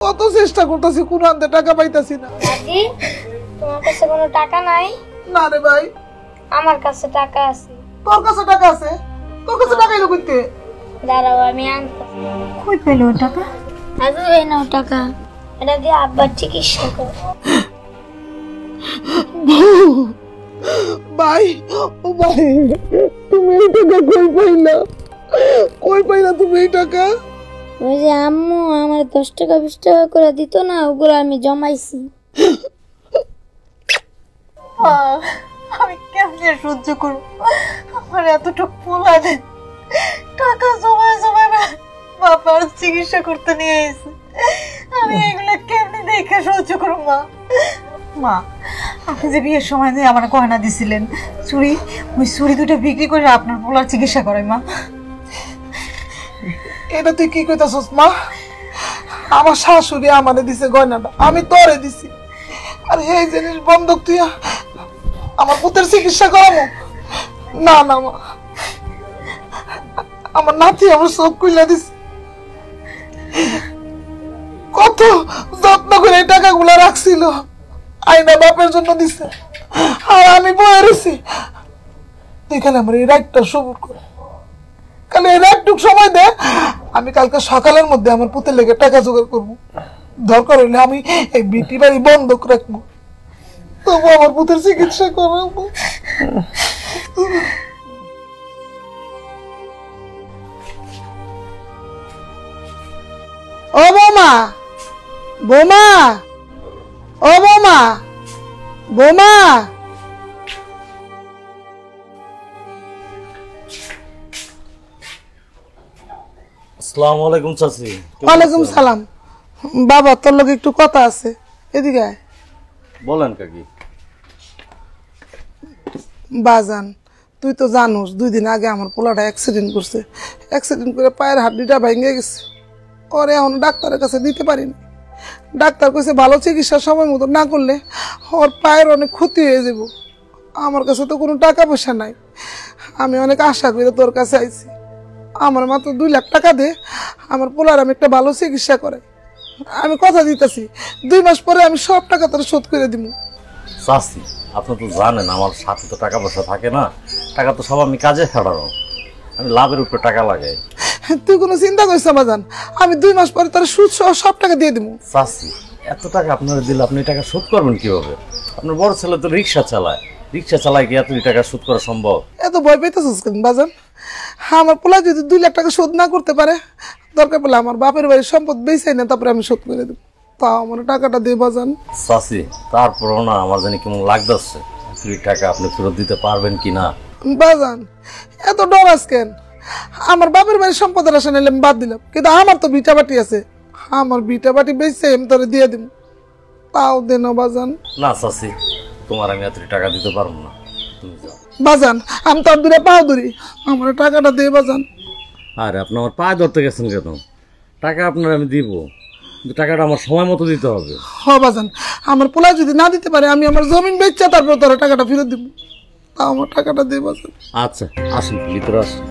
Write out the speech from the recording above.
কত চেষ্টা করতেছি কোন আনতে টাকা পাইতাছি না। দাদি তোমার কাছে কোনো টাকা নাই? না রে ভাই, আমার কাছে টাকা আছে। তোর কাছে টাকা আছে? তোর কাছে টাকা এলো কইতে? দাঁড়াও আমি আনতেছি। কই পেলো টাকা? দাদু এই নাও টাকা, এটা দিয়ে আব্বার চিকিৎসা করো। ভাই ও ভাই, তুমি এই টাকা কই পাইলা? কই পাইলা তুমি এই টাকা? ওই যে আম্মু আমার 10 টাকা 20 টাকা করে দিত না, ওগুলো আমি জমাইছি। আমি কেমনে সহ্য করব? আমার এতটুকু পোলা নেই, টাকা জমায় জমায় না বাবার চিকিৎসা করতে নিয়ে এসে আমি এগুলো কেমনে দেখে সহ্য করব? মা মা আপনি যে বিয়ের সময় যে আমার গয়না দিছিলেন চুড়ি, ওই চুড়ি দুটো বিক্রি করে আপনার পোলার চিকিৎসা করাই। মা এটা তুই কি কইতাছস মা? আমার শাশুড়ি আমারে দিছে গয়নাটা, আমি তোরে দিছি। আর এই জিনিস বন্ধক তুই আমার পুতের চিকিৎসা করাবো? না না মা, আমার নাতি আমার চোখ খুইলা দিছে। কত যত্ন করে এই টাকাগুলা রাখছিল, আইনা বাপের জন্য দিছে, আর আমি বয়ে রয়েছি। তুই খালি আমার এই রাগটা সবুর কর, খালি এই রাগটুক সময় দে, আমি কালকে সকালের মধ্যে আমার পুতের লেগে টাকা জোগাড় করবো। দরকার হইলে আমি এই বিটি বাড়ি বন্ধক রাখবো, তবু আমার পুতের চিকিৎসা করাবো। ও বৌমা, বৌমা, ও বৌমা, বৌমা। আসসালামু আলাইকুম চাচি। ওয়ালাইকুম সালাম। বাবা তোর লগে একটু কথা আছে, এদিকে আয়। বলেন কাকি। বাজান তুই তো জানোস 2 দিন আগে আমার পোলাটা অ্যাক্সিডেন্ট করছে, অ্যাক্সিডেন্ট করে পায়ের হাড্ডিটা ভেঙে গেছে। ওরে এখন ডাক্তারের কাছে দিতে পারিনি। ডাক্তার কইছে ভালো চিকিৎসা সময় মতো না করলে ওর পায়ের অনেক ক্ষতি হয়ে যাব। আমার কাছে তো কোনো টাকা পয়সা নাই, আমি অনেক আশা করে তোর কাছে আইছি। আমার মাত্র 2 লাখ টাকা দে, আমার পোলার আমি একটা ভালো চিকিৎসা করে। আমি কথা দিতেছি 2 মাস পরে আমি সব টাকা তোর শোধ করে দিব। চাচি আপনি তো জানেন আমার সাথে তো টাকা পয়সা থাকে না, টাকা তো সব আমি কাজে খাটানো, আমি লাভের উপরে টাকা লাগাই। তুই কোনো চিন্তা করিস না বাজান, আমি 2 মাস পরে তোর সুদ সহ সব টাকা দিয়ে দিব। চাচি এত টাকা আপনারা দিলে আপনি টাকা শোধ করবেন কিভাবে? আপনার বড় ছেলে তো রিক্সা চালায়, রিক্সা চালায় কি এত টাকা শোধ করা সম্ভব? এত ভয় পেতেছিস কেন বাজান? আমার পোলা যদি 2 লাখ টাকা শোধ না করতে পারে, দরকার পড়লে আমার বাপের বাড়ির সম্পদ বেচাই না, তারপরে আমি শোধ করে দেবো। তাও আমার টাকাটা দিয়ে বাজান। চাচি তারপরও না আমার জানি কেমন লাগতেছে, টাকা আপনি ফেরত দিতে পারবেন কি না? বাজান এত ডরাস কেন? আমার বাপের বাড়ির সম্পদের আশা নিলে আমি বাদ দিলাম, কিন্তু আমার তো ভিটা বাটি আছে, আমার ভিটা বাটি বেচে আমি তোরে দিয়ে দিব। তাও দে না বাজান। না চাচি তোমার আমি এত টাকা দিতে পারবো না, তুমি যাও। বাজান আমি তোর দূরে পাও ধরি, আমার টাকাটা দে বাজান। আরে আপনি আমার পায়ে ধরতে গেছেন কেন? টাকা আপনার আমি দিব, কিন্তু টাকাটা আমার সময় মতো দিতে হবে। হ বাজান, আমার পোলা যদি না দিতে পারে আমি আমার জমিন বেচে তারপর তোর টাকাটা ফেরত দিব। তাও আমার টাকাটা দে বাজান। আচ্ছা আসুন ভিতরে আসুন।